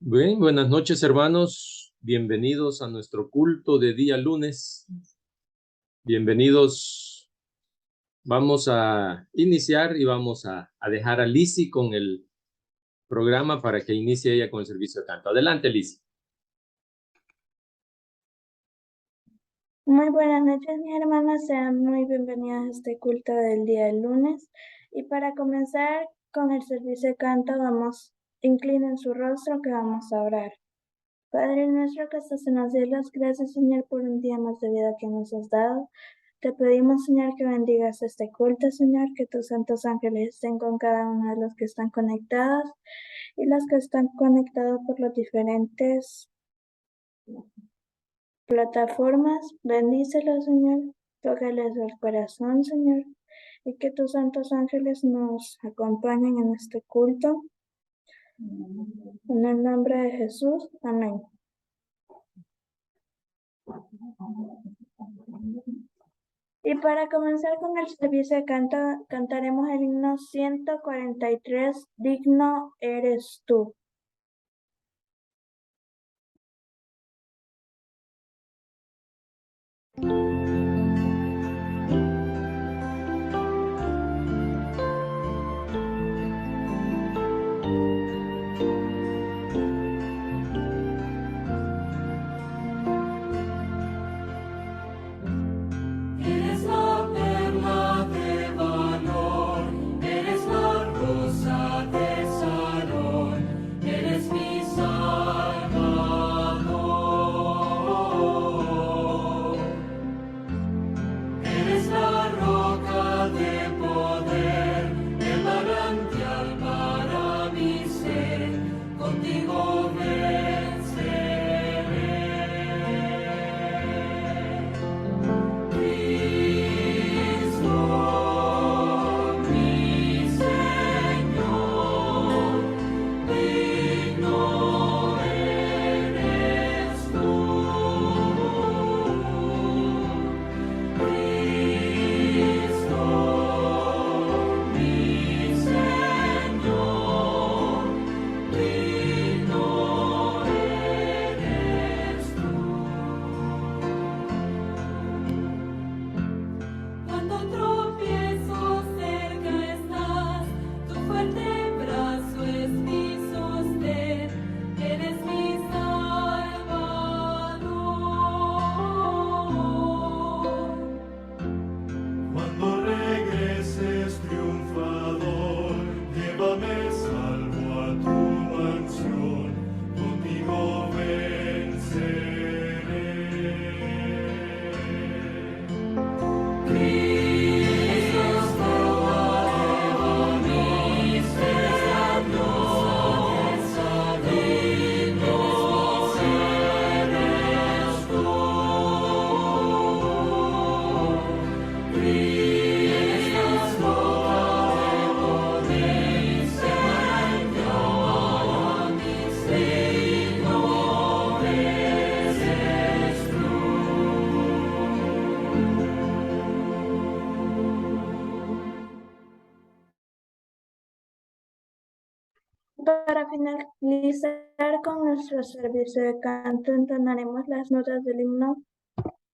Bien, buenas noches, hermanos. Bienvenidos a nuestro culto de día lunes. Bienvenidos. Vamos a iniciar y vamos a dejar a Lizzy con el programa para que inicie ella con el servicio de canto. Adelante, Lizzy. Muy buenas noches, mis hermanas. Sean muy bienvenidas a este culto del día del lunes. Y para comenzar con el servicio de canto, inclinen su rostro que vamos a orar. Padre nuestro que estás en los cielos, gracias, Señor, por un día más de vida que nos has dado. Te pedimos, Señor, que bendigas este culto, Señor, que tus santos ángeles estén con cada uno de los que están conectados y los que están conectados por los diferentes plataformas. Bendícelos, Señor, tócales el corazón, Señor, y que tus santos ángeles nos acompañen en este culto. En el nombre de Jesús, amén. Y para comenzar con el servicio de canto, cantaremos el himno 143, Digno eres tú. Para finalizar con nuestro servicio de canto, entonaremos las notas del himno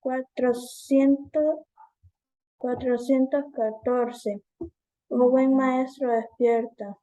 414. Oh buen maestro, despierta.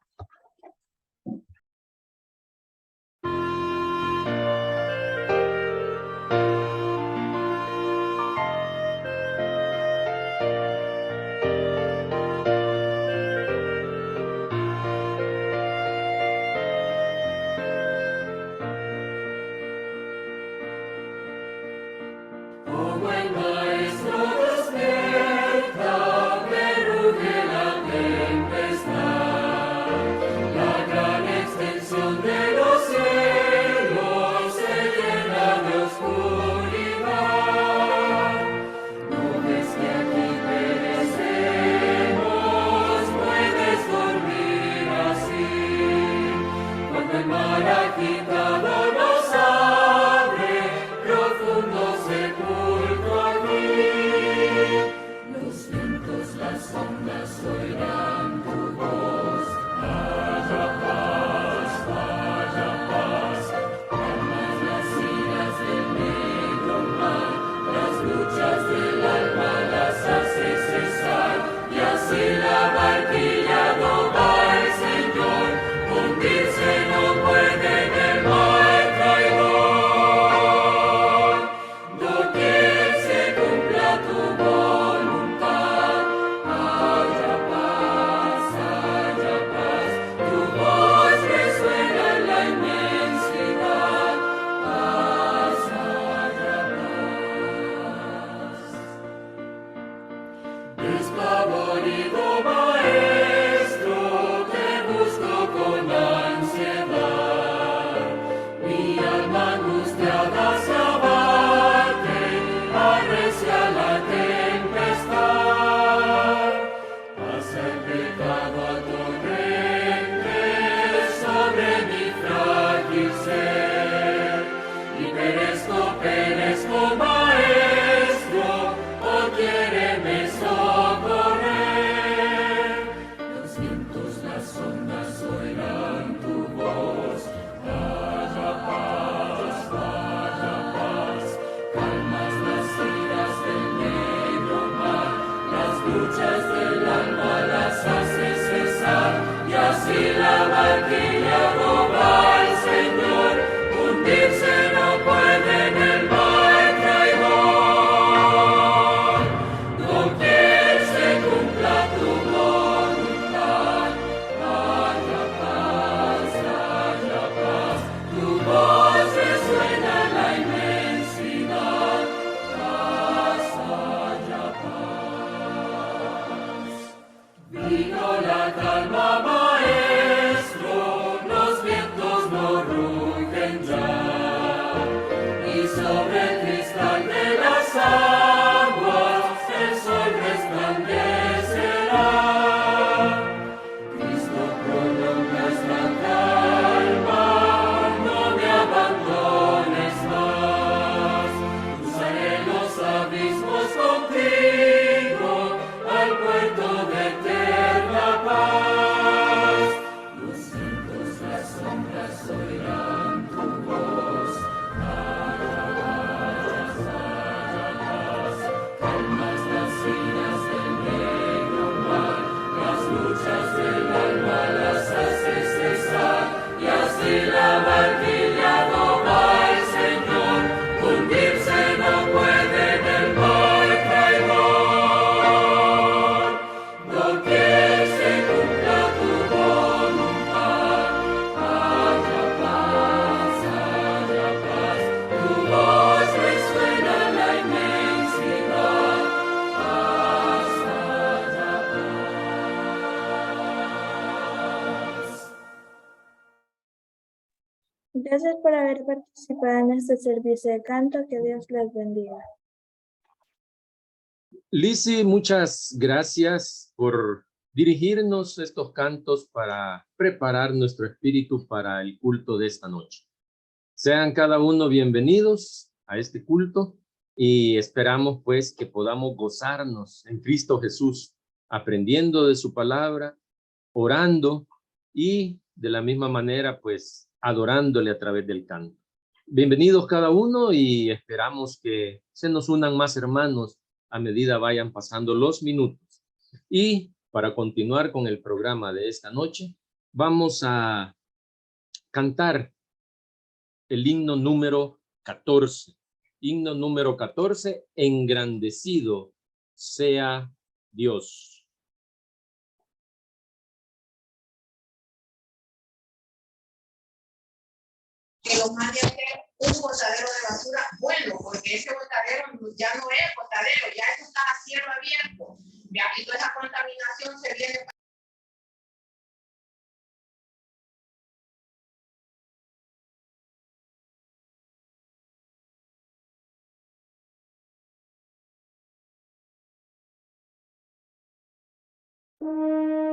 Gracias por haber participado en este servicio de canto. Que Dios les bendiga. Lizzy, muchas gracias por dirigirnos estos cantos para preparar nuestro espíritu para el culto de esta noche. Sean cada uno bienvenidos a este culto y esperamos pues que podamos gozarnos en Cristo Jesús, aprendiendo de su palabra, orando y de la misma manera pues adorándole a través del canto. Bienvenidos cada uno y esperamos que se nos unan más hermanos a medida vayan pasando los minutos. Y para continuar con el programa de esta noche, vamos a cantar el himno número 14. Himno número 14, engrandecido sea Dios. Que lo mande a hacer un botadero de basura bueno, porque ese botadero ya no es botadero, ya eso está a cielo abierto. Y toda esa contaminación se viene. Gloria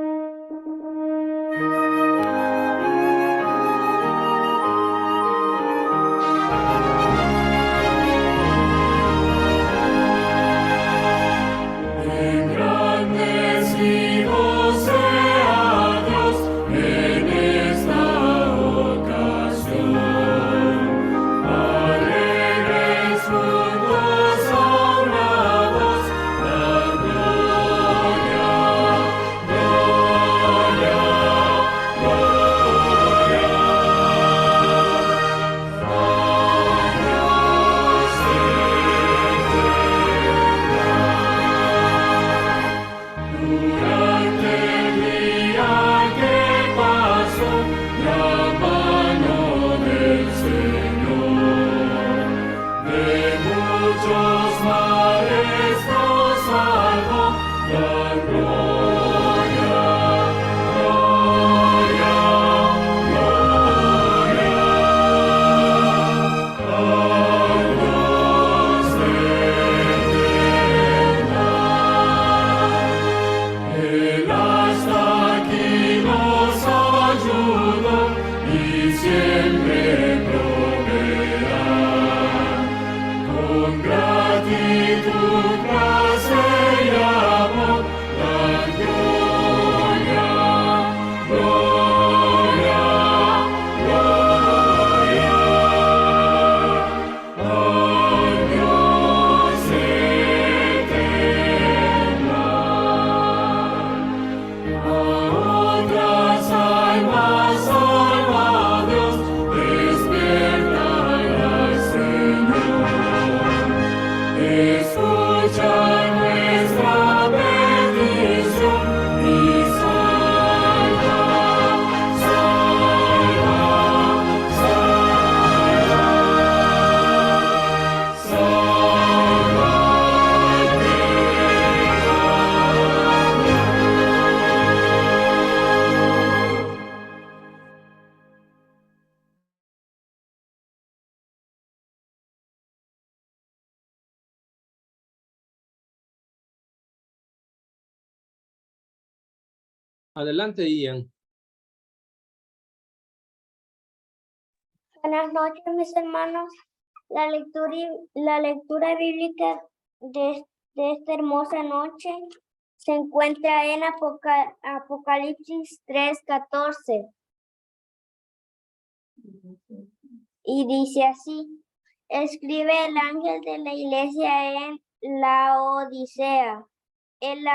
Adelante, Ian. Buenas noches, mis hermanos. La lectura bíblica de esta hermosa noche se encuentra en Apocalipsis 3:14. Y dice así: escribe el ángel de la iglesia en Laodicea. El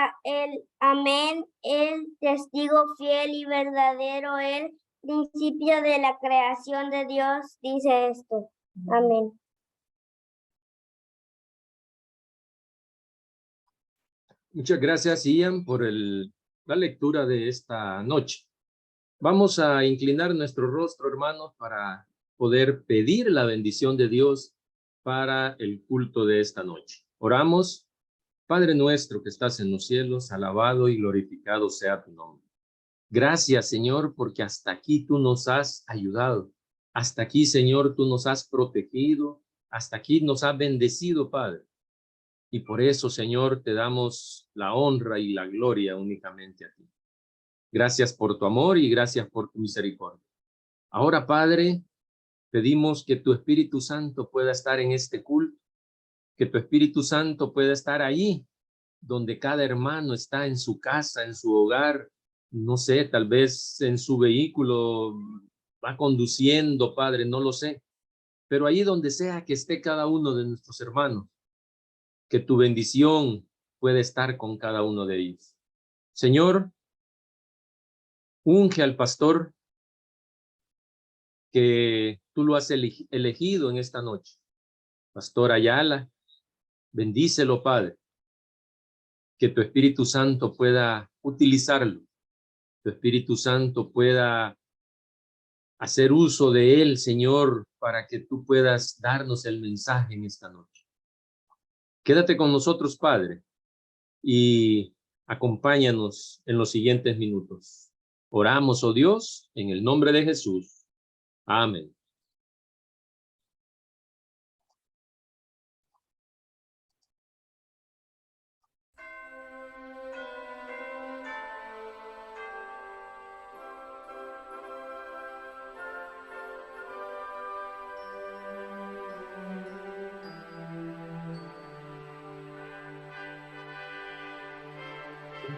amén, el testigo fiel y verdadero, el principio de la creación de Dios, dice esto. Amén. Muchas gracias, Ian, por la lectura de esta noche. Vamos a inclinar nuestro rostro, hermanos, para poder pedir la bendición de Dios para el culto de esta noche. Oramos. Padre nuestro que estás en los cielos, alabado y glorificado sea tu nombre. Gracias, Señor, porque hasta aquí tú nos has ayudado. Hasta aquí, Señor, tú nos has protegido. Hasta aquí nos has bendecido, Padre. Y por eso, Señor, te damos la honra y la gloria únicamente a ti. Gracias por tu amor y gracias por tu misericordia. Ahora, Padre, pedimos que tu Espíritu Santo pueda estar en este culto, que tu Espíritu Santo pueda estar ahí, donde cada hermano está en su casa, en su hogar, no sé, tal vez en su vehículo, va conduciendo, Padre, no lo sé. Pero ahí donde sea que esté cada uno de nuestros hermanos, que tu bendición pueda estar con cada uno de ellos. Señor, unge al pastor que tú lo has elegido en esta noche. Pastor Ayala, bendícelo, Padre. Que tu Espíritu Santo pueda utilizarlo. Tu Espíritu Santo pueda hacer uso de él, Señor, para que tú puedas darnos el mensaje en esta noche. Quédate con nosotros, Padre, y acompáñanos en los siguientes minutos. Oramos, oh Dios, en el nombre de Jesús. Amén.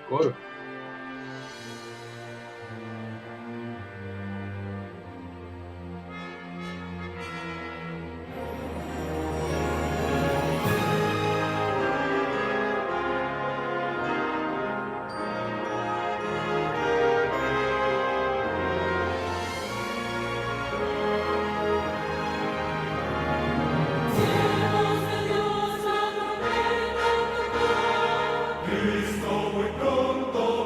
Coro. Cristo muy pronto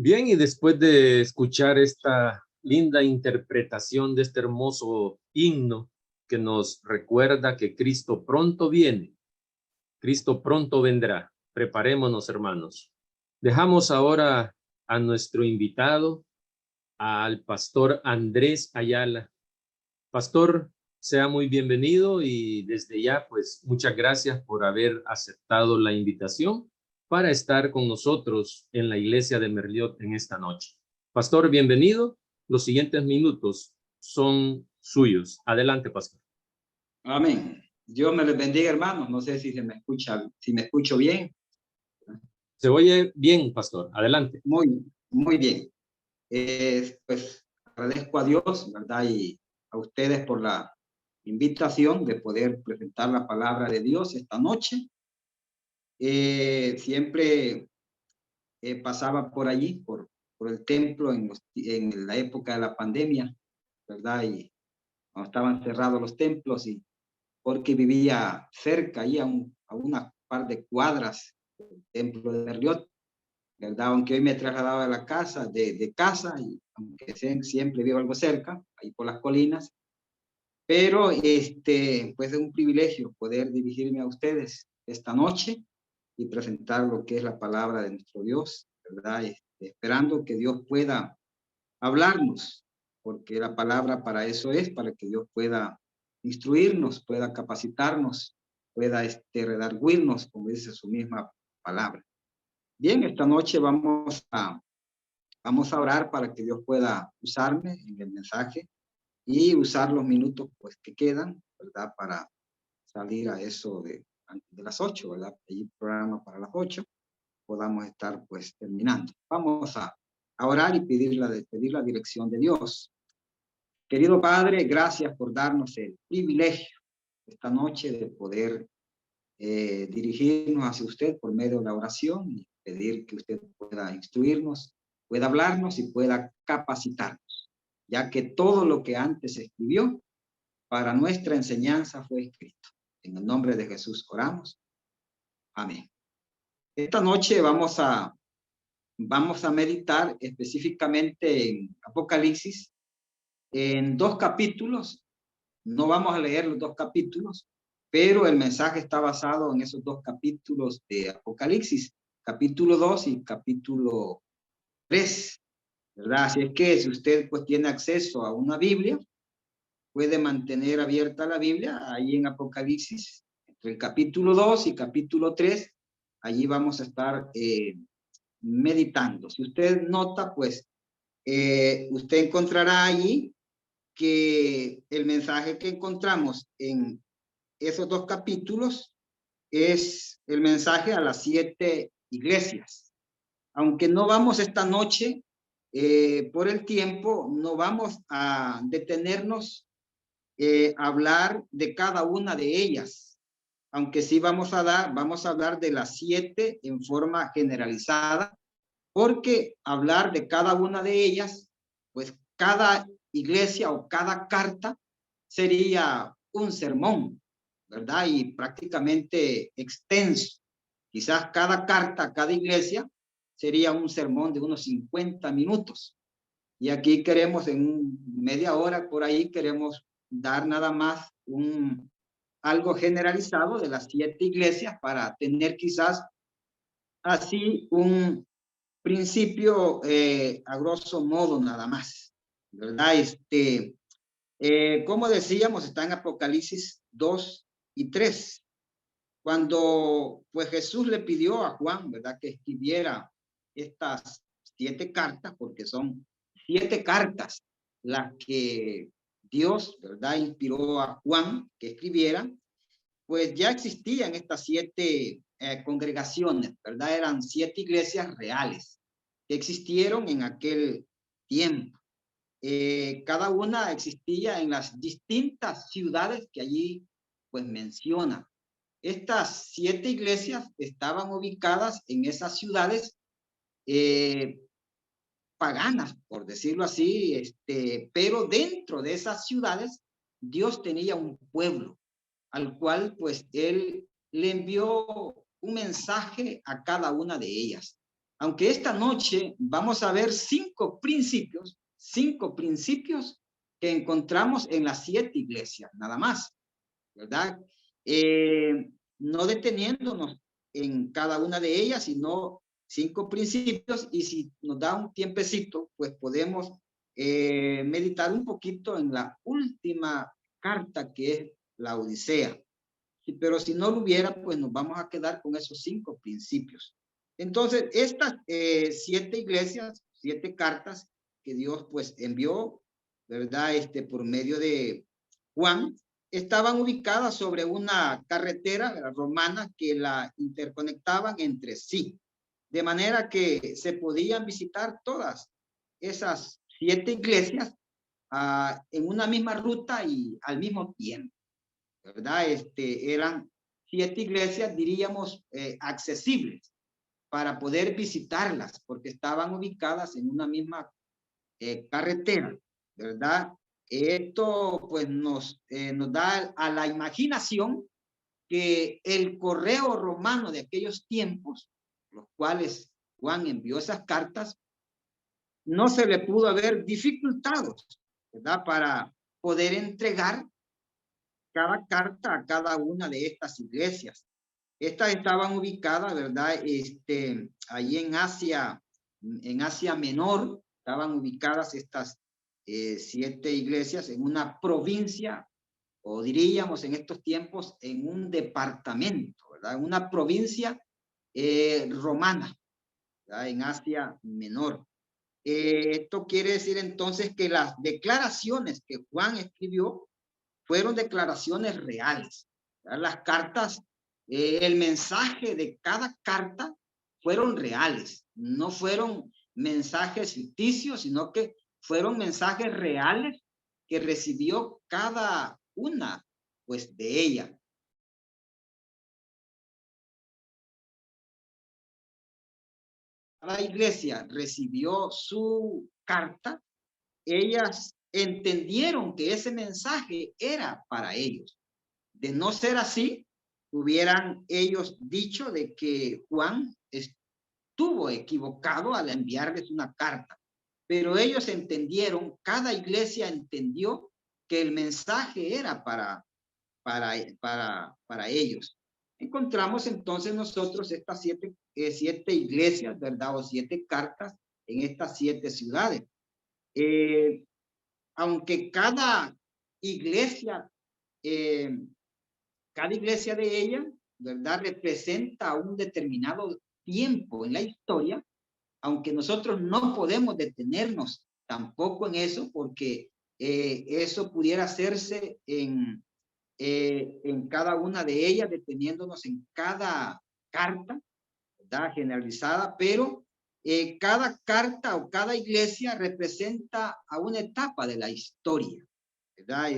Bien, y después de escuchar esta linda interpretación de este hermoso himno que nos recuerda que Cristo pronto viene, Cristo pronto vendrá. Preparémonos, hermanos. Dejamos ahora a nuestro invitado, al pastor Andrés Ayala. Pastor, sea muy bienvenido y desde ya, pues, muchas gracias por haber aceptado la invitación para estar con nosotros en la iglesia de Merliot en esta noche. Pastor, bienvenido. Los siguientes minutos son suyos. Adelante, pastor. Amén. Dios me les bendiga, hermanos. No sé si se me escucha, si me escucho bien. Se oye bien, pastor. Adelante. Muy bien. Pues agradezco a Dios, ¿verdad? Y a ustedes por la invitación de poder presentar la palabra de Dios esta noche. Siempre pasaba por allí, por el templo en la época de la pandemia, ¿verdad? Y cuando estaban cerrados los templos, y porque vivía cerca, ahí a una par de cuadras del templo de Merliot, ¿verdad? Aunque hoy me he trasladado a la casa, de casa, y aunque siempre vivo algo cerca, ahí por las colinas, pero pues es un privilegio poder dirigirme a ustedes esta noche y presentar lo que es la palabra de nuestro Dios, ¿verdad? Esperando que Dios pueda hablarnos, porque la palabra para eso es, para que Dios pueda instruirnos, pueda capacitarnos, pueda redarguirnos, como dice su misma palabra. Bien, esta noche vamos a orar para que Dios pueda usarme en el mensaje y usar los minutos pues que quedan, ¿verdad? Para salir a eso de las 8, ¿verdad? Hay programa para las 8, podamos estar pues terminando. Vamos a orar y pedir la dirección de Dios. Querido Padre, gracias por darnos el privilegio esta noche de poder dirigirnos hacia usted por medio de la oración y pedir que usted pueda instruirnos, pueda hablarnos y pueda capacitarnos, ya que todo lo que antes se escribió para nuestra enseñanza fue escrito. En el nombre de Jesús oramos. Amén. Esta noche vamos a meditar específicamente en Apocalipsis, en 2 capítulos. No vamos a leer los 2 capítulos, pero el mensaje está basado en esos 2 capítulos de Apocalipsis, capítulo 2 y capítulo 3, ¿verdad? Así es que si usted pues tiene acceso a una Biblia, puede mantener abierta la Biblia ahí en Apocalipsis, entre el capítulo 2 y capítulo 3, allí vamos a estar meditando. Si usted nota, pues, usted encontrará allí que el mensaje que encontramos en esos 2 capítulos es el mensaje a las 7 iglesias. Aunque no vamos esta noche, por el tiempo, no vamos a detenernos a hablar de cada una de ellas, aunque sí vamos a hablar de las 7 en forma generalizada, porque hablar de cada una de ellas, pues cada iglesia o cada carta sería un sermón, ¿verdad? Y prácticamente extenso. Quizás cada carta, cada iglesia sería un sermón de unos 50 minutos. Y aquí queremos en media hora por ahí, queremos dar nada más algo generalizado de las 7 iglesias para tener quizás así un principio a grosso modo nada más, ¿verdad? Como decíamos, está en Apocalipsis 2 y 3. Cuando pues Jesús le pidió a Juan, ¿verdad?, que escribiera estas 7 cartas, porque son 7 cartas las que Dios, ¿verdad?, inspiró a Juan que escribiera, pues ya existían estas 7 congregaciones, ¿verdad? Eran 7 iglesias reales que existieron en aquel tiempo. Cada una existía en las distintas ciudades que allí pues menciona. Estas 7 iglesias estaban ubicadas en esas ciudades paganas, por decirlo así, pero dentro de esas ciudades Dios tenía un pueblo al cual pues él le envió un mensaje a cada una de ellas. Aunque esta noche vamos a ver 5 principios que encontramos en las 7 iglesias, nada más, ¿verdad? No deteniéndonos en cada una de ellas, sino 5 principios, y si nos da un tiempecito, pues podemos meditar un poquito en la última carta, que es la Odisea. Pero si no lo hubiera, pues nos vamos a quedar con esos 5 principios. Entonces, estas 7 iglesias, 7 cartas que Dios pues envió, ¿verdad? Por medio de Juan, estaban ubicadas sobre una carretera romana que la interconectaban entre sí, de manera que se podían visitar todas esas 7 iglesias en una misma ruta y al mismo tiempo, ¿verdad? Eran 7 iglesias, diríamos, accesibles para poder visitarlas, porque estaban ubicadas en una misma carretera, ¿verdad? Esto pues nos da a la imaginación que el correo romano de aquellos tiempos, los cuales Juan envió esas cartas, no se le pudo haber dificultado, ¿verdad? Para poder entregar cada carta a cada una de estas iglesias. Estas estaban ubicadas, ¿verdad? Ahí en Asia Menor, estaban ubicadas estas 7 iglesias en una provincia, o diríamos en estos tiempos en un departamento, ¿verdad? Una provincia romana, ¿verdad? En Asia Menor. Esto quiere decir entonces que las declaraciones que Juan escribió fueron declaraciones reales, ¿verdad? Las cartas, el mensaje de cada carta fueron reales, no fueron mensajes ficticios, sino que fueron mensajes reales que recibió cada una, pues, de ellas. La iglesia recibió su carta, ellas entendieron que ese mensaje era para ellos. De no ser así, hubieran ellos dicho de que Juan estuvo equivocado al enviarles una carta. Pero ellos entendieron, cada iglesia entendió que el mensaje era para ellos. Encontramos entonces nosotros estas 7 iglesias, ¿verdad? O 7 cartas en estas 7 ciudades. Aunque cada iglesia de ella, ¿verdad? Representa un determinado tiempo en la historia, aunque nosotros no podemos detenernos tampoco en eso, porque eso pudiera hacerse en cada una de ellas, deteniéndonos en cada carta, ¿verdad? Generalizada, pero cada carta o cada iglesia representa a una etapa de la historia, ¿verdad?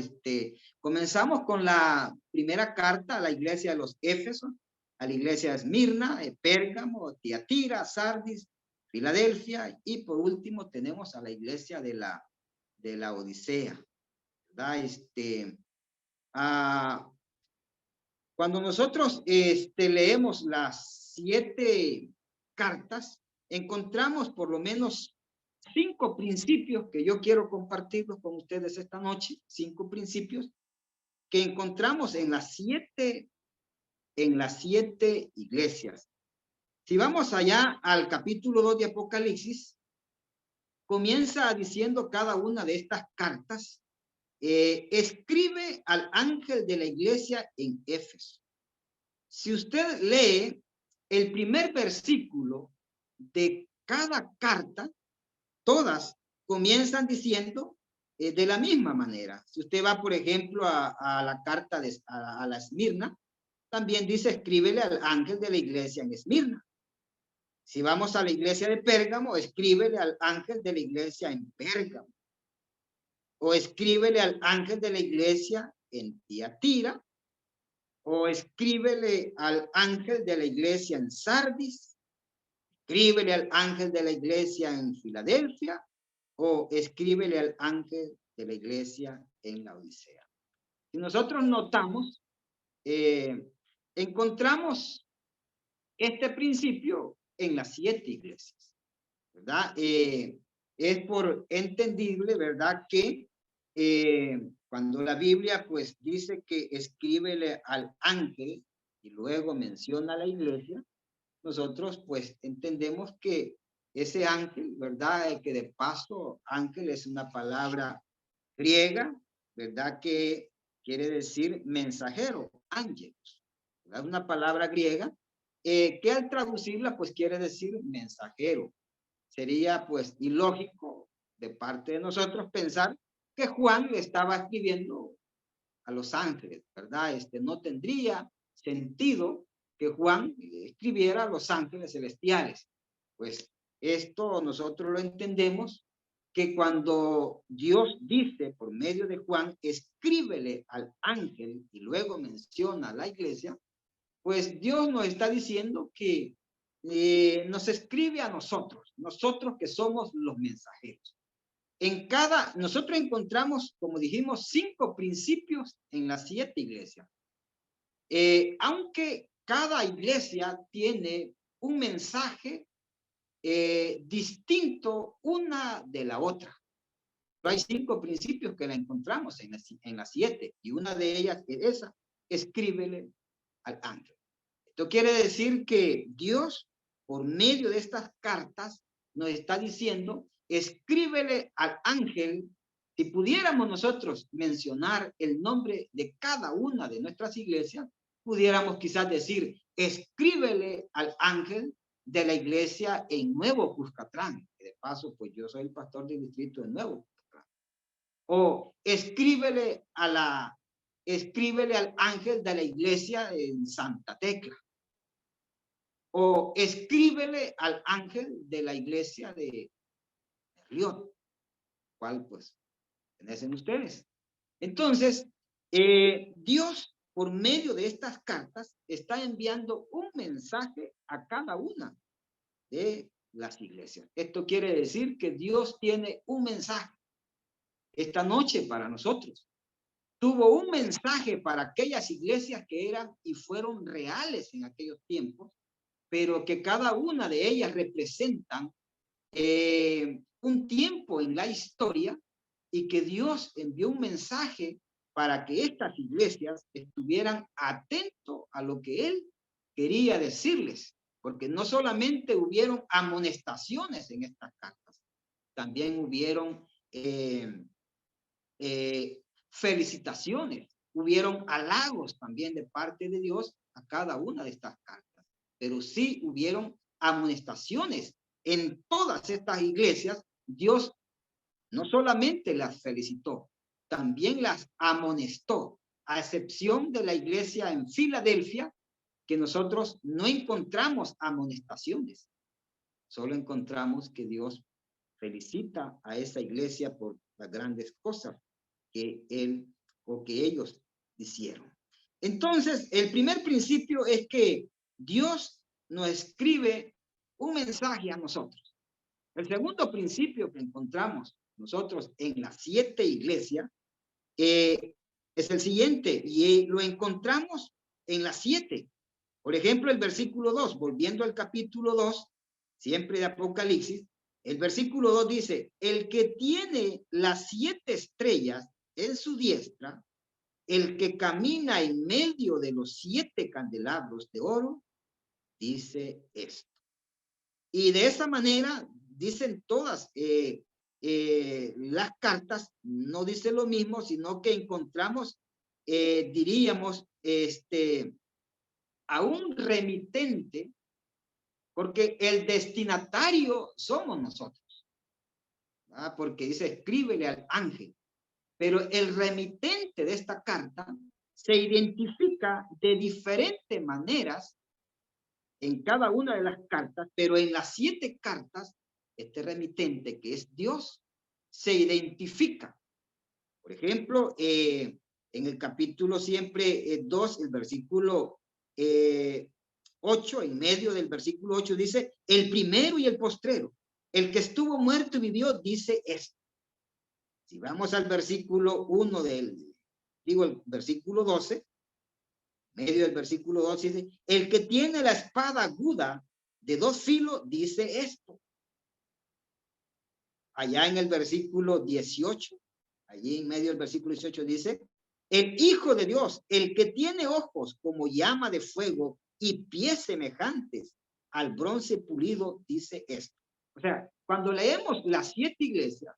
Comenzamos con la primera carta a la iglesia de los Éfesos, a la iglesia de Esmirna, Pérgamo, Tiatira, Sardis, Filadelfia, y por último tenemos a la iglesia de la Odisea, ¿verdad? Cuando nosotros leemos las 7 cartas, encontramos por lo menos 5 principios que yo quiero compartirlos con ustedes esta noche, 5 principios que encontramos en las 7 iglesias. Si vamos allá al capítulo 2 de Apocalipsis, comienza diciendo cada una de estas cartas, escribe al ángel de la iglesia en Éfeso. Si usted lee el primer versículo de cada carta, todas comienzan diciendo de la misma manera. Si usted va, por ejemplo, a la carta a la Esmirna, también dice, escríbele al ángel de la iglesia en Esmirna. Si vamos a la iglesia de Pérgamo, escríbele al ángel de la iglesia en Pérgamo. O escríbele al ángel de la iglesia en Tiatira. O escríbele al ángel de la iglesia en Sardis. Escríbele al ángel de la iglesia en Filadelfia. O escríbele al ángel de la iglesia en la Odisea. Si nosotros notamos, encontramos este principio en las 7 iglesias, ¿verdad? Es por entendible, ¿verdad? Que cuando la Biblia pues dice que escríbele al ángel y luego menciona a la iglesia, nosotros pues entendemos que ese ángel, ¿verdad? Que de paso, ángel es una palabra griega, ¿verdad? Que quiere decir mensajero, ángelos, ¿verdad? Una palabra griega que al traducirla pues quiere decir mensajero. Sería pues ilógico de parte de nosotros pensar que Juan le estaba escribiendo a los ángeles, ¿verdad? No tendría sentido que Juan escribiera a los ángeles celestiales. Pues esto nosotros lo entendemos que cuando Dios dice por medio de Juan, escríbele al ángel y luego menciona a la iglesia, pues Dios nos está diciendo que nos escribe a nosotros que somos los mensajeros. Nosotros encontramos, como dijimos, 5 principios en las 7 iglesias. Aunque cada iglesia tiene un mensaje distinto una de la otra. Pero hay 5 principios que la encontramos en las 7 y una de ellas es esa, escríbele al ángel. Esto quiere decir que Dios, por medio de estas cartas, nos está diciendo, escríbele al ángel. Si pudiéramos nosotros mencionar el nombre de cada una de nuestras iglesias, pudiéramos quizás decir, escríbele al ángel de la iglesia en Nuevo Cuscatlán. De paso, pues yo soy el pastor del distrito de Nuevo Cuscatlán. O escríbele al ángel de la iglesia en Santa Tecla. O escríbele al ángel de la iglesia de Riot, cual pues conocen ustedes. Entonces, Dios, por medio de estas cartas, está enviando un mensaje a cada una de las iglesias. Esto quiere decir que Dios tiene un mensaje esta noche para nosotros. Tuvo un mensaje para aquellas iglesias que eran y fueron reales en aquellos tiempos, pero que cada una de ellas representan un tiempo en la historia y que Dios envió un mensaje para que estas iglesias estuvieran atentos a lo que Él quería decirles, porque no solamente hubieron amonestaciones en estas cartas, también hubieron felicitaciones, hubieron halagos también de parte de Dios a cada una de estas cartas, pero sí hubieron amonestaciones. En todas estas iglesias, Dios no solamente las felicitó, también las amonestó, a excepción de la iglesia en Filadelfia, que nosotros no encontramos amonestaciones, solo encontramos que Dios felicita a esa iglesia por las grandes cosas que él o que ellos hicieron. Entonces, el primer principio es que Dios nos escribe un mensaje a nosotros. El segundo principio que encontramos nosotros en las 7 iglesias es el siguiente, y lo encontramos en las 7. Por ejemplo, el versículo 2, volviendo al capítulo 2, siempre de Apocalipsis, el versículo 2 dice, el que tiene las 7 estrellas en su diestra, el que camina en medio de los 7 candelabros de oro, dice esto. Y de esa manera dicen todas las cartas, no dice lo mismo, sino que encontramos, diríamos, a un remitente, porque el destinatario somos nosotros, ¿verdad? Porque dice, escríbele al ángel, pero el remitente de esta carta se identifica de diferentes maneras en cada una de las cartas, pero en las 7 cartas, este remitente que es Dios, se identifica. Por ejemplo, en el capítulo siempre 2, el versículo 8, en medio del versículo 8 dice, el primero y el postrero, el que estuvo muerto y vivió, dice esto. Si vamos al versículo 1 el versículo 12, medio del versículo 12 dice, el que tiene la espada aguda de dos filos dice esto. Allá en el versículo 18, allí en medio del versículo 18 dice, el Hijo de Dios, el que tiene ojos como llama de fuego y pies semejantes al bronce pulido, dice esto. O sea, cuando leemos las 7 iglesias,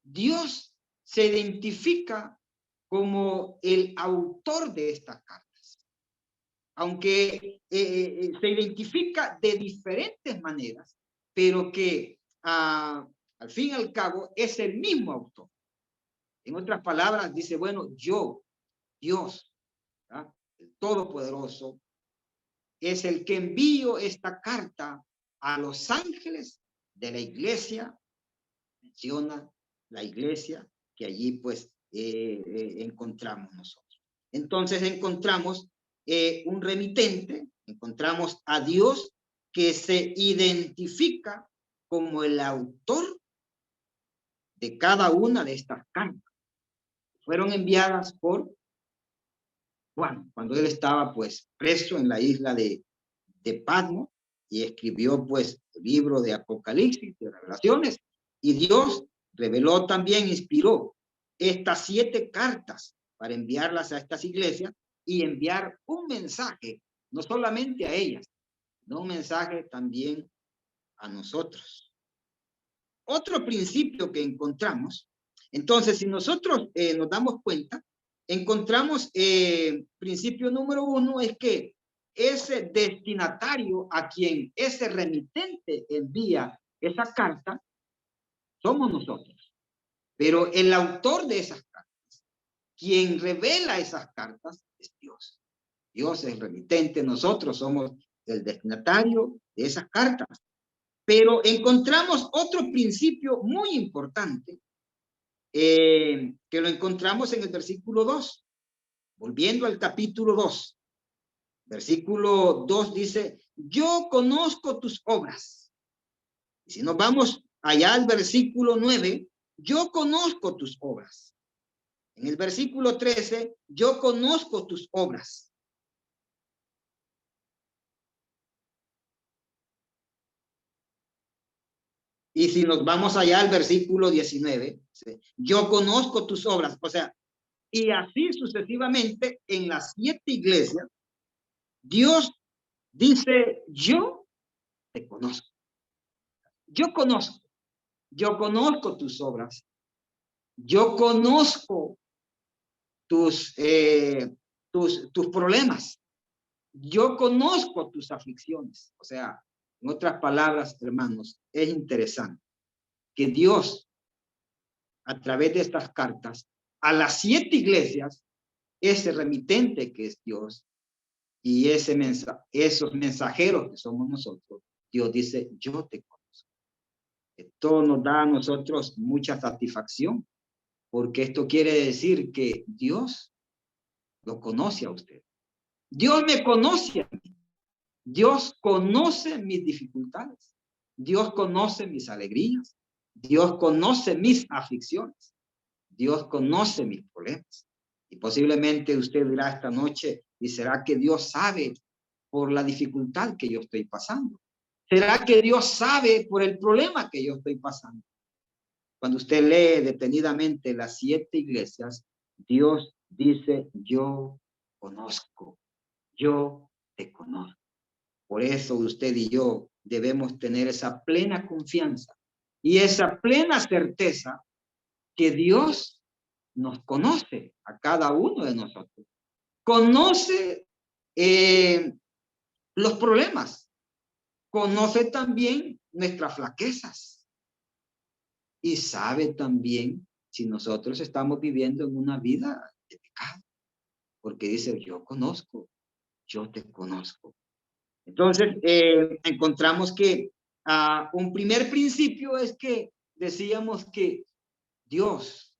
Dios se identifica como el autor de estas cartas. Aunque se identifica de diferentes maneras, pero que al fin y al cabo es el mismo autor. En otras palabras, dice, bueno, yo, Dios, ¿verdad?, el Todopoderoso, es el que envío esta carta a los ángeles de la iglesia. Menciona la iglesia que allí pues encontramos nosotros. Entonces encontramos un remitente, encontramos a Dios que se identifica como el autor de cada una de estas cartas. Fueron enviadas por Juan, cuando él estaba pues preso en la isla de Patmos, y escribió pues el libro de Apocalipsis, de Revelaciones, y Dios reveló también, inspiró estas 7 cartas para enviarlas a estas iglesias y enviar un mensaje, no solamente a ellas, sino un mensaje también a nosotros. Otro principio que encontramos, entonces si nosotros nos damos cuenta, encontramos principio número 1 es que ese destinatario a quien ese remitente envía esa carta somos nosotros. Pero el autor de esas cartas, quien revela esas cartas, es Dios. Dios es el remitente, nosotros somos el destinatario de esas cartas. Pero encontramos otro principio muy importante, que lo encontramos en el versículo 2. Volviendo al capítulo 2. Versículo 2 dice, yo conozco tus obras. Y si nos vamos allá al versículo 9, yo conozco tus obras. En el versículo 13, yo conozco tus obras. Y si nos vamos allá al versículo 19, yo conozco tus obras. O sea, y así sucesivamente en las 7 iglesias, Dios dice, yo te conozco. Yo conozco tus obras. Yo conozco tus problemas. Yo conozco tus aflicciones. O sea, en otras palabras, hermanos, es interesante que Dios, a través de estas cartas, a las 7 iglesias, ese remitente que es Dios, y esos mensajeros que somos nosotros, Dios dice, yo te conozco. Esto nos da a nosotros mucha satisfacción, porque esto quiere decir que Dios lo conoce a usted. Dios me conoce a mí. Dios conoce mis dificultades. Dios conoce mis alegrías. Dios conoce mis aflicciones. Dios conoce mis problemas. Y posiblemente usted dirá esta noche, ¿y será que Dios sabe por la dificultad que yo estoy pasando? ¿Será que Dios sabe por el problema que yo estoy pasando? Cuando usted lee detenidamente las 7 iglesias, Dios dice, yo conozco, yo te conozco. Por eso usted y yo debemos tener esa plena confianza y esa plena certeza que Dios nos conoce a cada uno de nosotros. Conoce los problemas, conoce también nuestras flaquezas y sabe también si nosotros estamos viviendo en una vida de pecado, porque dice, yo conozco, yo te conozco. Entonces, encontramos que un primer principio es que decíamos que Dios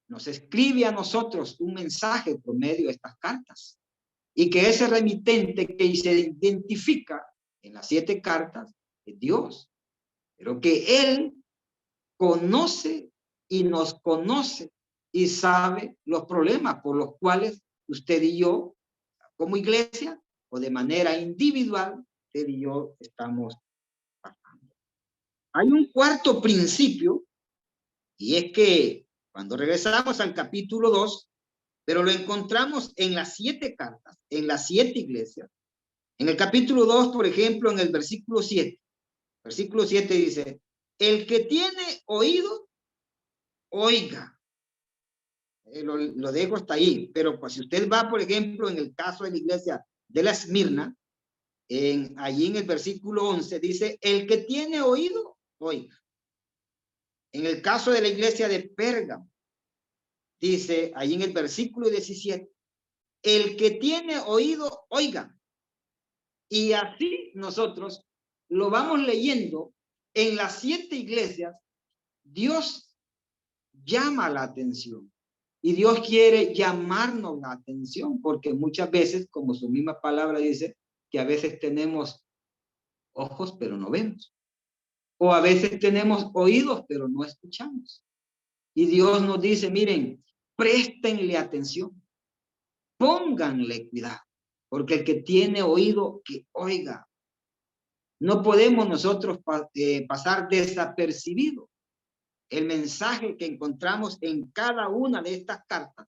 nos escribe a nosotros un mensaje por medio de estas cartas y que ese remitente que se identifica en las 7 cartas es Dios, pero que Él conoce y nos conoce y sabe los problemas por los cuales usted y yo, como iglesia o de manera individual, usted y yo estamos pasando. Hay un cuarto principio, y es que cuando regresamos al capítulo 2, pero lo encontramos en las 7 cartas, en las 7 iglesias. En el capítulo 2, por ejemplo, en el versículo 7. Versículo 7 dice, el que tiene oído, oiga. Lo dejo hasta ahí, pero pues si usted va, por ejemplo, en el caso de la iglesia de la Esmirna, allí en el versículo 11 dice, el que tiene oído, oiga. En el caso de la iglesia de Pérgamo, dice allí en el versículo 17, el que tiene oído, oiga. Y así nosotros lo vamos leyendo en las 7 iglesias. Dios llama la atención y Dios quiere llamarnos la atención porque muchas veces, como su misma palabra dice, que a veces tenemos ojos pero no vemos, o a veces tenemos oídos pero no escuchamos. Y Dios nos dice, miren, préstenle atención, pónganle cuidado, porque el que tiene oído, que oiga. No podemos nosotros pasar desapercibido el mensaje que encontramos en cada una de estas cartas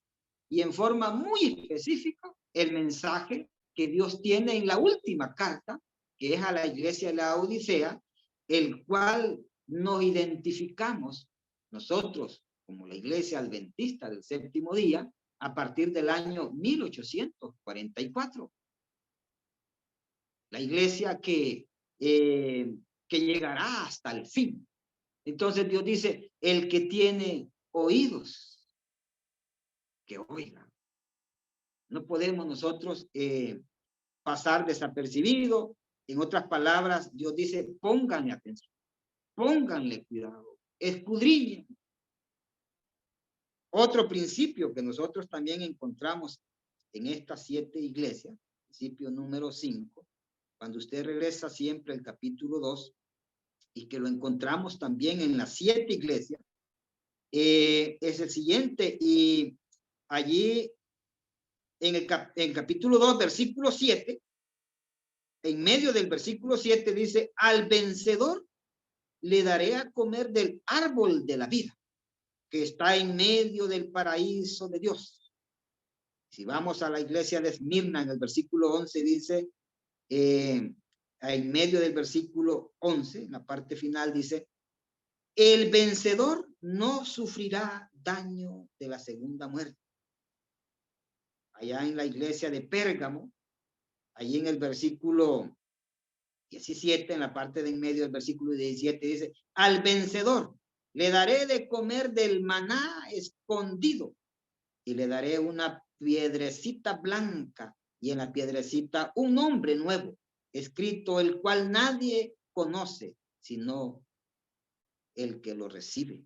y en forma muy específica el mensaje que Dios tiene en la última carta, que es a la iglesia de la Odisea, el cual nos identificamos nosotros como la iglesia adventista del séptimo día a partir del año 1844. La iglesia que llegará hasta el fin. Entonces Dios dice, el que tiene oídos, que oiga. No podemos nosotros pasar desapercibido. En otras palabras, Dios dice, pónganle atención, pónganle cuidado, escudriñen. Otro principio que nosotros también encontramos en estas 7 iglesias, principio número 5, cuando usted regresa siempre al capítulo 2, y que lo encontramos también en las 7 iglesias, es el siguiente, y allí en el capítulo 2, versículo 7, en medio del versículo 7 dice, al vencedor le daré a comer del árbol de la vida, que está en medio del paraíso de Dios. Si vamos a la iglesia de Esmirna, en el versículo 11 dice, en medio del versículo 11, en la parte final dice, el vencedor no sufrirá daño de la segunda muerte. Allá en la iglesia de Pérgamo, allí en el versículo 17, en la parte de en medio del versículo 17 dice, al vencedor le daré de comer del maná escondido y le daré una piedrecita blanca y en la piedrecita un nombre nuevo escrito, el cual nadie conoce sino el que lo recibe.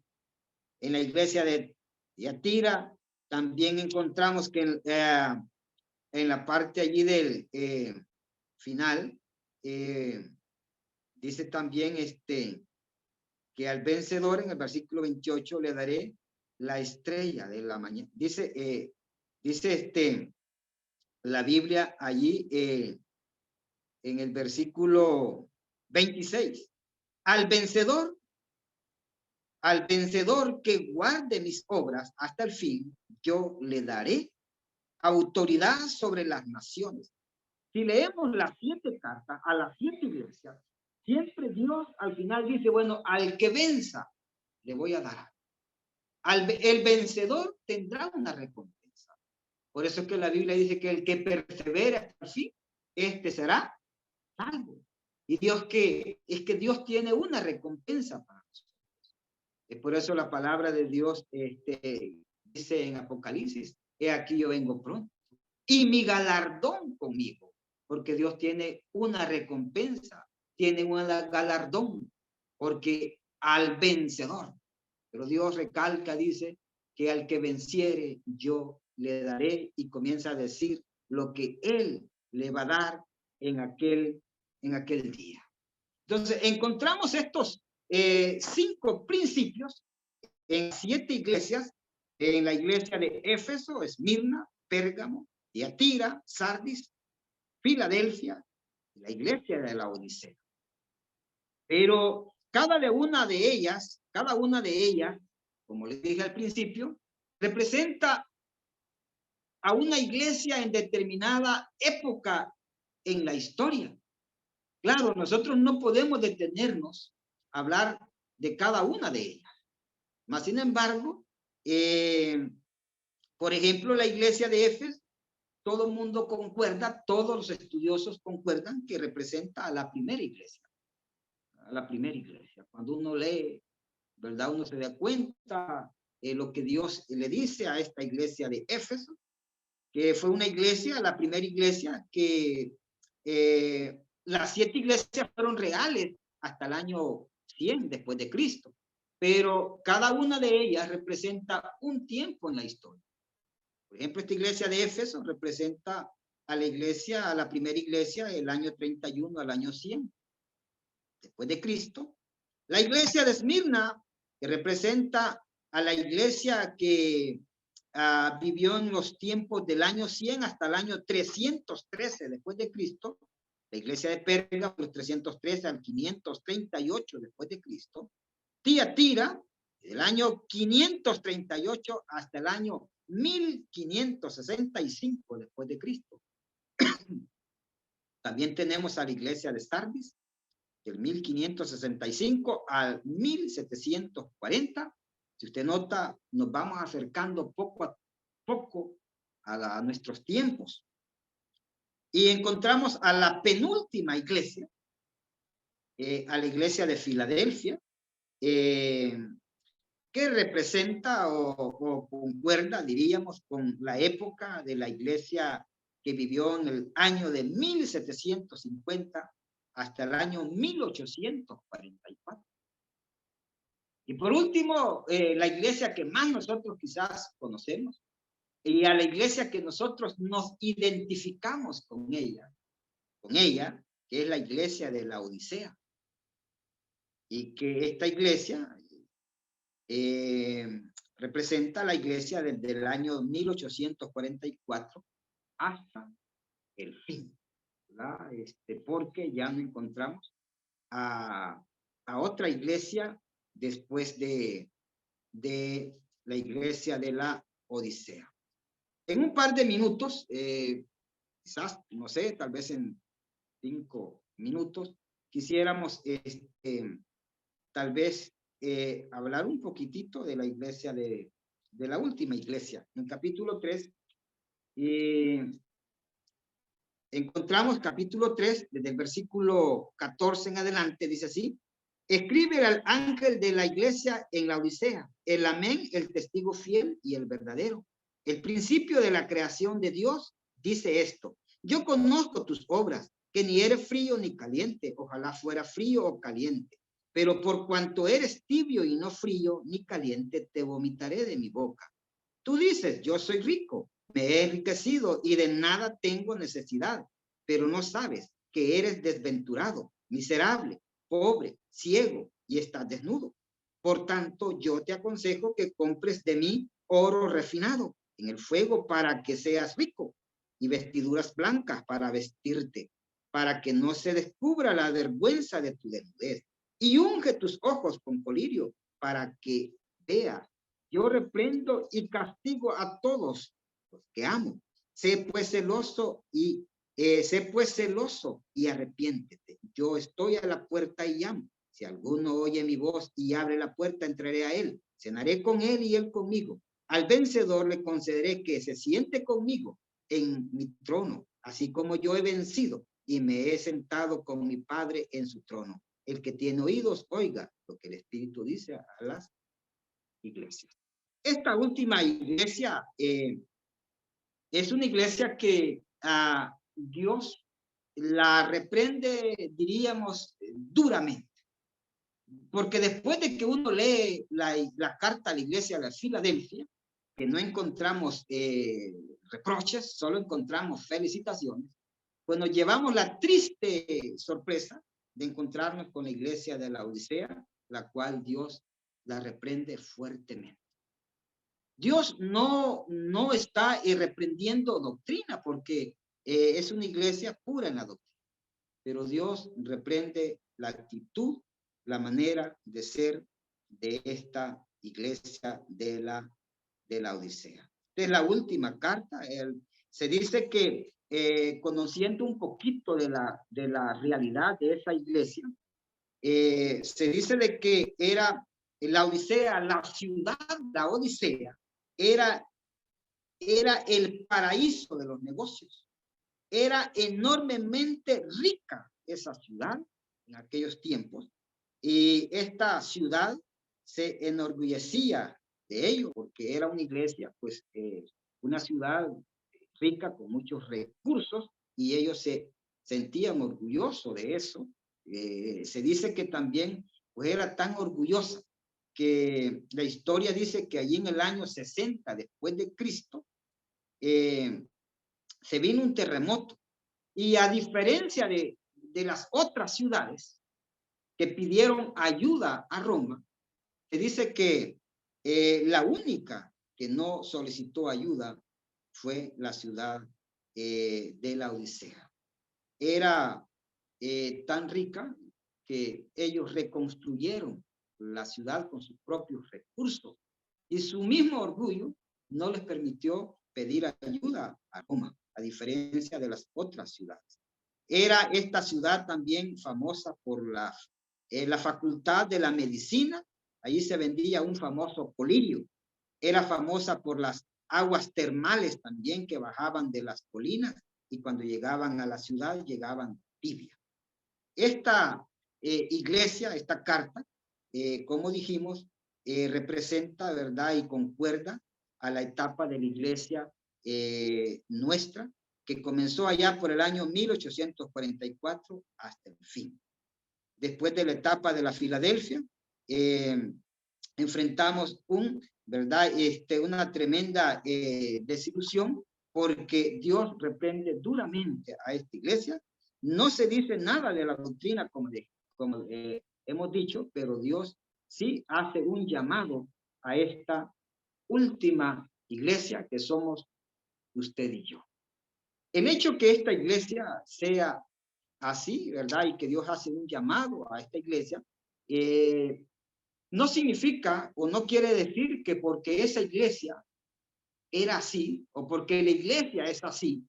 En la iglesia de Tiatira también encontramos que en la parte allí del final dice también que al vencedor en el versículo 28 le daré la estrella de la mañana. Dice la Biblia allí en el versículo 26, al vencedor que guarde mis obras hasta el fin, yo le daré autoridad sobre las naciones. Si leemos las 7 cartas a las 7 iglesias, siempre Dios al final dice, bueno, al que venza, le voy a dar. El vencedor tendrá una recompensa. Por eso es que la Biblia dice que el que persevera hasta el fin, será salvo. Y Dios es que Dios tiene una recompensa para nosotros. Es por eso la palabra de Dios dice en Apocalipsis, he aquí yo vengo pronto. Y mi galardón conmigo, porque Dios tiene una recompensa, tiene un galardón, porque al vencedor, pero Dios recalca, dice, que al que venciere yo le daré, y comienza a decir lo que Él le va a dar en aquel día. Entonces, encontramos estos 5 principios en 7 iglesias, en la iglesia de Éfeso, Esmirna, Pérgamo, Tiatira, Sardis, Filadelfia la iglesia de la Odisea. Pero cada una de ellas, como les dije al principio, representa a una iglesia en determinada época en la historia. Claro, nosotros no podemos detenernos a hablar de cada una de ellas. Mas, sin embargo, por ejemplo, la iglesia de Éfeso, todo el mundo concuerda, todos los estudiosos concuerdan que representa a la primera iglesia. A la primera iglesia. Cuando uno lee, ¿verdad? Uno se da cuenta de lo que Dios le dice a esta iglesia de Éfeso, que fue una iglesia, la primera iglesia, que las 7 iglesias fueron reales hasta el año 100 después de Cristo, pero cada una de ellas representa un tiempo en la historia. Por ejemplo, esta iglesia de Éfeso representa a la iglesia, a la primera iglesia, del año 31 al año 100 después de Cristo. La iglesia de Esmirna, que representa a la iglesia que vivió en los tiempos del año 100 hasta el año 313 después de Cristo. La iglesia de Pérgamo, los 313 al 538 después de Cristo. Tiatira, del año 538 hasta el año 1565 después de Cristo. También tenemos a la iglesia de Sardis, del 1565 al 1740. Si usted nota, nos vamos acercando poco a poco a nuestros tiempos. Y encontramos a la penúltima iglesia, a la iglesia de Filadelfia, que representa o concuerda, diríamos, con la época de la iglesia que vivió en el año de 1750 hasta el año 1844. Y por último, la iglesia que más nosotros quizás conocemos, y a la iglesia que nosotros nos identificamos con ella, que es la iglesia de la Odisea. Y que esta iglesia representa la iglesia desde el año 1844 hasta el fin, ¿verdad? Porque ya no encontramos a otra iglesia después de la iglesia de la Odisea. En un par de minutos, quizás, no sé, tal vez en 5 minutos, quisiéramos tal vez hablar un poquitito de la iglesia de la última iglesia. En capítulo 3, encontramos capítulo 3, desde el versículo 14 en adelante, dice así: escribe al ángel de la iglesia en la Odisea, el amén, el testigo fiel y el verdadero, el principio de la creación de Dios, dice esto: yo conozco tus obras, que ni eres frío ni caliente, ojalá fuera frío o caliente, pero por cuanto eres tibio y no frío ni caliente, te vomitaré de mi boca. Tú dices: yo soy rico, me he enriquecido y de nada tengo necesidad, pero no sabes que eres desventurado, miserable, pobre, ciego y estás desnudo. Por tanto, yo te aconsejo que compres de mí oro refinado en el fuego para que seas rico, y vestiduras blancas para vestirte, para que no se descubra la vergüenza de tu desnudez, y unge tus ojos con colirio para que veas. Yo reprendo y castigo a todos los que amo. Sé pues celoso y arrepiéntete. Yo estoy a la puerta y llamo. Si alguno oye mi voz y abre la puerta, entraré a él. Cenaré con él y él conmigo. Al vencedor le concederé que se siente conmigo en mi trono, así como yo he vencido y me he sentado con mi Padre en su trono. El que tiene oídos, oiga lo que el Espíritu dice a las iglesias. Esta última iglesia es una iglesia que Dios la reprende, diríamos, duramente. Porque después de que uno lee la carta a la iglesia de Filadelfia, que no encontramos reproches, solo encontramos felicitaciones, pues nos llevamos la triste sorpresa de encontrarnos con la iglesia de la Odisea, la cual Dios la reprende fuertemente. Dios no está reprendiendo doctrina, porque es una iglesia pura en la doctrina. pero Dios reprende la actitud, la manera de ser de esta iglesia de la Odisea. Esta es la última carta. Se dice que conociendo un poquito de la realidad de esa iglesia, se dice de que era la Odisea, la ciudad, la Odisea, era el paraíso de los negocios. Era enormemente rica esa ciudad en aquellos tiempos, y esta ciudad se enorgullecía de ello porque era una iglesia, pues una ciudad rica con muchos recursos, y ellos se sentían orgullosos de eso. Se dice que también pues era tan orgullosa que la historia dice que allí en el año 60 después de Cristo se vino un terremoto, y a diferencia de las otras ciudades que pidieron ayuda a Roma, se dice que la única que no solicitó ayuda fue la ciudad de la Odisea. Era tan rica que ellos reconstruyeron la ciudad con sus propios recursos, y su mismo orgullo no les permitió pedir ayuda a Roma, a diferencia de las otras ciudades. Era esta ciudad también famosa por la facultad de la medicina. Allí se vendía un famoso colirio. Era famosa por las aguas termales también que bajaban de las colinas, y cuando llegaban a la ciudad llegaban tibias. Esta iglesia, esta carta, como dijimos, representa, ¿verdad?, y concuerda a la etapa de la iglesia nuestra, que comenzó allá por el año 1844 hasta el fin. Después de la etapa de la Filadelfia, enfrentamos una tremenda desilusión, porque Dios reprende duramente a esta iglesia. No se dice nada de la doctrina como hemos dicho, pero Dios sí hace un llamado a esta última iglesia que somos usted y yo. El hecho que esta iglesia sea así, ¿verdad?, y que Dios hace un llamado a esta iglesia, no significa o no quiere decir que porque esa iglesia era así, o porque la iglesia es así,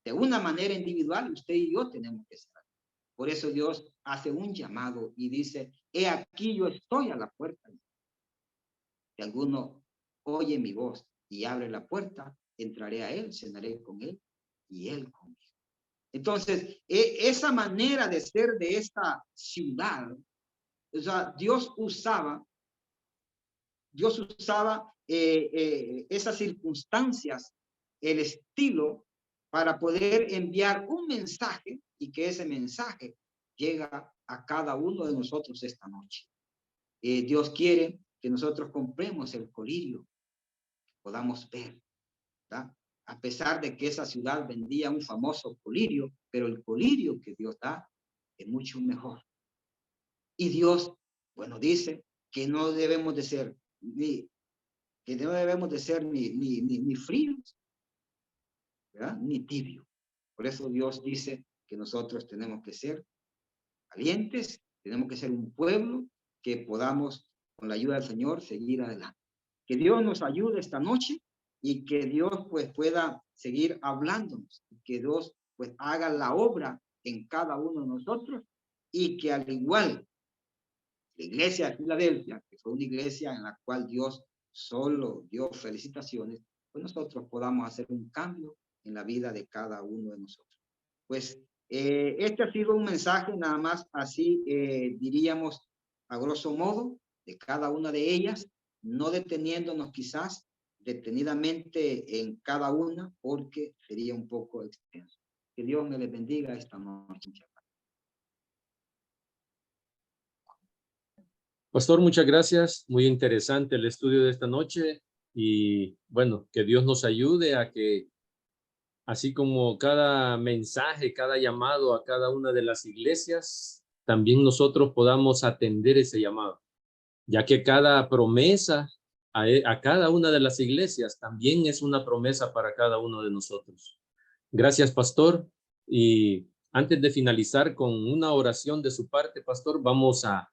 de una manera individual, usted y yo tenemos que ser. Por eso Dios hace un llamado y dice: he aquí yo estoy a la puerta. Si alguno oye mi voz y abre la puerta, entraré a él, cenaré con él y él conmigo. Entonces, esa manera de ser de esta ciudad, o sea, Dios usaba esas circunstancias, el estilo, para poder enviar un mensaje, y que ese mensaje llega a cada uno de nosotros esta noche. Dios quiere que nosotros compremos el colirio, podamos ver, ¿verdad? A pesar de que esa ciudad vendía un famoso colirio, pero el colirio que Dios da es mucho mejor. Y Dios, bueno, dice que no debemos de ser ni fríos, ¿verdad?, ni tibios. Por eso Dios dice que nosotros tenemos que ser valientes, tenemos que ser un pueblo que podamos, con la ayuda del Señor, seguir adelante. Que Dios nos ayude esta noche, y que Dios pues pueda seguir hablándonos, que Dios pues haga la obra en cada uno de nosotros, y que al igual la iglesia de Filadelfia, que fue una iglesia en la cual Dios solo dio felicitaciones, pues nosotros podamos hacer un cambio en la vida de cada uno de nosotros. Pues este ha sido un mensaje nada más así, diríamos a grosso modo, de cada una de ellas, no deteniéndonos quizás detenidamente en cada una, porque sería un poco extenso. Que Dios me les bendiga esta noche. Pastor, muchas gracias. Muy interesante el estudio de esta noche, y bueno, que Dios nos ayude a que, así como cada mensaje, cada llamado a cada una de las iglesias, también nosotros podamos atender ese llamado, ya que cada promesa a cada una de las iglesias también es una promesa para cada uno de nosotros. Gracias, pastor, y Antes de finalizar con una oración de su parte, pastor, vamos a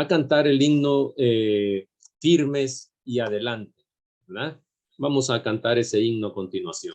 cantar el himno Firmes y Adelante, ¿verdad? Vamos a cantar ese himno a continuación.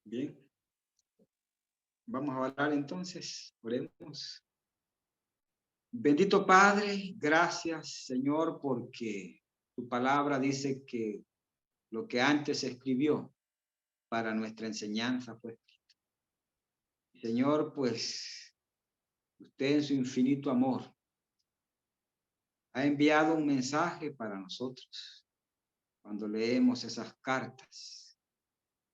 Bien. Vamos a orar entonces. Oremos. Bendito Padre, gracias Señor, porque tu palabra dice que lo que antes se escribió para nuestra enseñanza fue escrito. Señor, pues usted en su infinito amor ha enviado un mensaje para nosotros cuando leemos esas cartas,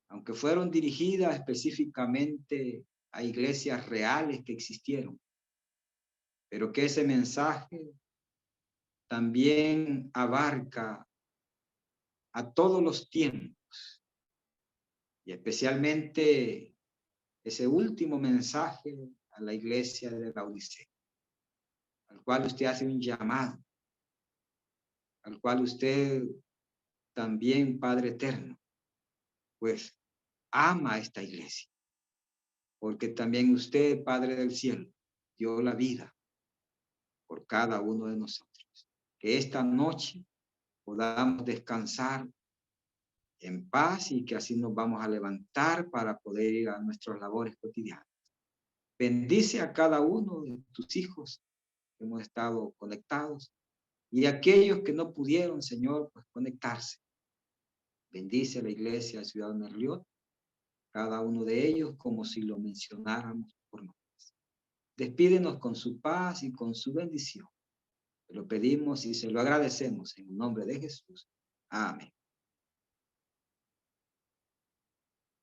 aunque fueron dirigidas específicamente a iglesias reales que existieron, pero que ese mensaje también abarca a todos los tiempos, y especialmente ese último mensaje a la iglesia de Laodicea, al cual usted hace un llamado, al cual usted también, Padre eterno, pues ama a esta iglesia, porque también usted, Padre del cielo, dio la vida por cada uno de nosotros. Que esta noche podamos descansar en paz y que así nos vamos a levantar para poder ir a nuestras labores cotidianas. Bendice a cada uno de tus hijos que hemos estado conectados y aquellos que no pudieron, Señor, pues conectarse. Bendice a la iglesia de Ciudad Merliot, cada uno de ellos como si lo mencionáramos por nombres. Despídenos con su paz y con su bendición. Te lo pedimos y se lo agradecemos en el nombre de Jesús. Amén.